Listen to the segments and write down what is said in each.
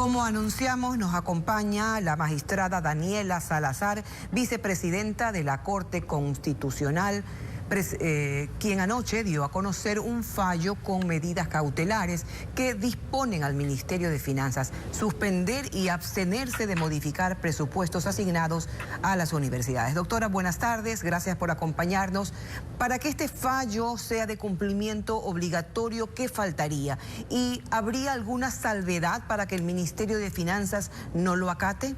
Como anunciamos, nos acompaña la magistrada Daniela Salazar, vicepresidenta de la Corte Constitucional, quien anoche dio a conocer un fallo con medidas cautelares que disponen al Ministerio de Finanzas suspender y abstenerse de modificar presupuestos asignados a las universidades. Doctora, buenas tardes, gracias por acompañarnos. Para que este fallo sea de cumplimiento obligatorio, ¿qué faltaría? ¿Y habría alguna salvedad para que el Ministerio de Finanzas no lo acate?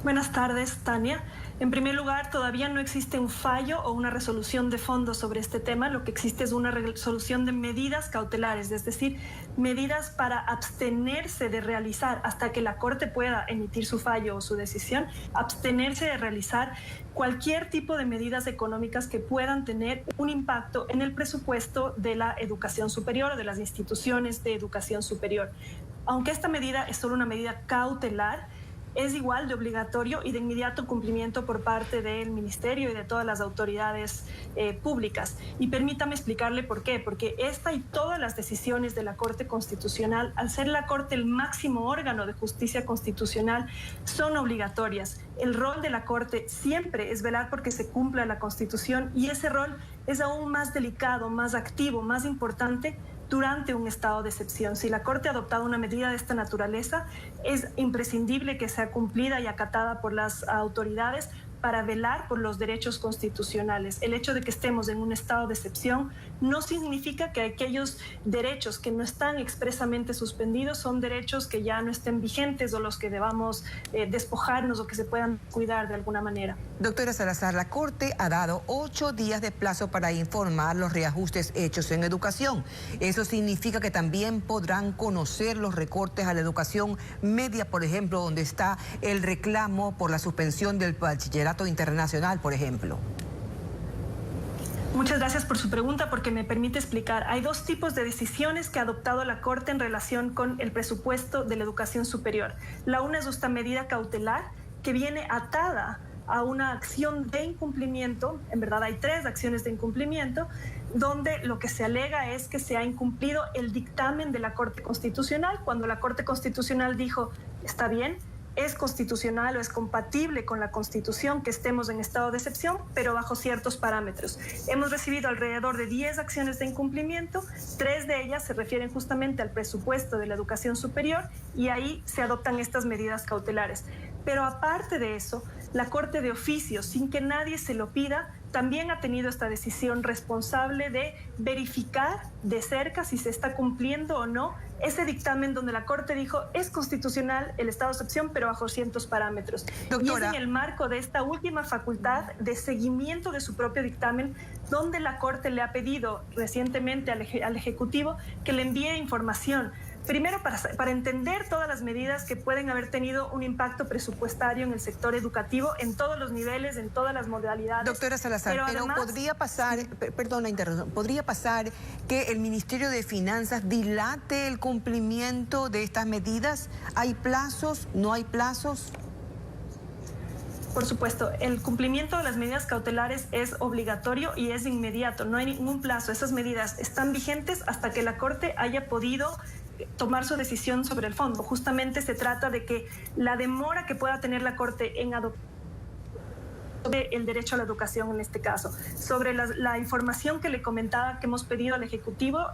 Buenas tardes, Tania. En primer lugar, todavía no existe un fallo o una resolución de fondo sobre este tema. Lo que existe es una resolución de medidas cautelares, es decir, medidas para abstenerse de realizar, hasta que la Corte pueda emitir su fallo o su decisión, abstenerse de realizar cualquier tipo de medidas económicas que puedan tener un impacto en el presupuesto de la educación superior o de las instituciones de educación superior. Aunque esta medida es solo una medida cautelar, es igual de obligatorio y de inmediato cumplimiento por parte del Ministerio y de todas las autoridades públicas. Y permítame explicarle por qué. Porque esta y todas las decisiones de la Corte Constitucional, al ser la Corte el máximo órgano de justicia constitucional, son obligatorias. El rol de la Corte siempre es velar porque se cumpla la Constitución, y ese rol es aún más delicado, más activo, más importante durante un estado de excepción. Si la Corte ha adoptado una medida de esta naturaleza, es imprescindible que sea cumplida y acatada por las autoridades para velar por los derechos constitucionales. El hecho de que estemos en un estado de excepción no significa que aquellos derechos que no están expresamente suspendidos son derechos que ya no estén vigentes o los que debamos despojarnos o que se puedan cuidar de alguna manera. Doctora Salazar, la Corte ha dado 8 días de plazo para informar los reajustes hechos en educación. Eso significa que también podrán conocer los recortes a la educación media, por ejemplo, donde está el reclamo por la suspensión del bachillerato internacional, por ejemplo. Muchas gracias por su pregunta, porque me permite explicar. Hay dos tipos de decisiones que ha adoptado la Corte en relación con el presupuesto de la educación superior. La una es esta medida cautelar que viene atada a una acción de incumplimiento. En verdad hay 3 acciones de incumplimiento, donde lo que se alega es que se ha incumplido el dictamen de la Corte Constitucional, cuando la Corte Constitucional dijo, está bien, es constitucional o es compatible con la Constitución que estemos en estado de excepción, pero bajo ciertos parámetros. Hemos recibido alrededor de 10 acciones de incumplimiento, 3 de ellas se refieren justamente al presupuesto de la educación superior, y ahí se adoptan estas medidas cautelares. Pero aparte de eso, la Corte de oficio, sin que nadie se lo pida, también ha tenido esta decisión responsable de verificar de cerca si se está cumpliendo o no ese dictamen donde la Corte dijo es constitucional el estado de excepción, pero bajo ciertos parámetros. Doctora, y es en el marco de esta última facultad de seguimiento de su propio dictamen donde la Corte le ha pedido recientemente al Ejecutivo que le envíe información. Primero, para entender todas las medidas que pueden haber tenido un impacto presupuestario en el sector educativo, en todos los niveles, en todas las modalidades. Doctora Salazar, pero además, podría pasar, perdón la interrupción, podría pasar que el Ministerio de Finanzas dilate el cumplimiento de estas medidas. ¿Hay plazos? ¿No hay plazos? Por supuesto, el cumplimiento de las medidas cautelares es obligatorio y es inmediato, no hay ningún plazo. Esas medidas están vigentes hasta que la Corte haya podido tomar su decisión sobre el fondo. Justamente se trata de que la demora que pueda tener la Corte en adoptar sobre el derecho a la educación en este caso, sobre la información que le comentaba que hemos pedido al Ejecutivo,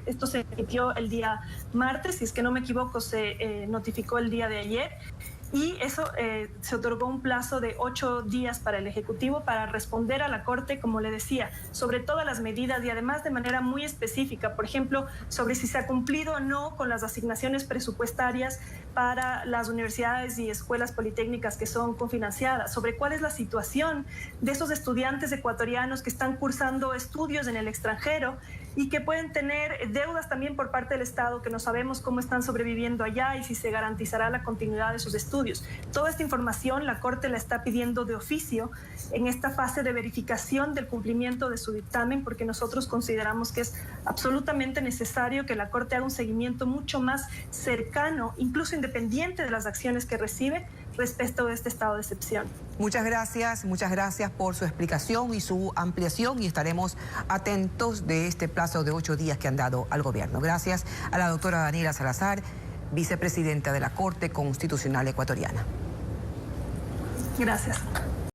esto se emitió el día martes, si es que no me equivoco, se notificó el día de ayer. Y eso se otorgó un plazo de 8 días para el Ejecutivo para responder a la Corte, como le decía, sobre todas las medidas y además de manera muy específica, por ejemplo, sobre si se ha cumplido o no con las asignaciones presupuestarias para las universidades y escuelas politécnicas que son cofinanciadas, sobre cuál es la situación de esos estudiantes ecuatorianos que están cursando estudios en el extranjero y que pueden tener deudas también por parte del Estado, que no sabemos cómo están sobreviviendo allá y si se garantizará la continuidad de sus estudios. Toda esta información la Corte la está pidiendo de oficio en esta fase de verificación del cumplimiento de su dictamen, porque nosotros consideramos que es absolutamente necesario que la Corte haga un seguimiento mucho más cercano, incluso independiente de las acciones que recibe respecto de este estado de excepción. Muchas gracias por su explicación y su ampliación, y estaremos atentos de este plazo de 8 días que han dado al gobierno. Gracias a la doctora Daniela Salazar, vicepresidenta de la Corte Constitucional Ecuatoriana. Gracias.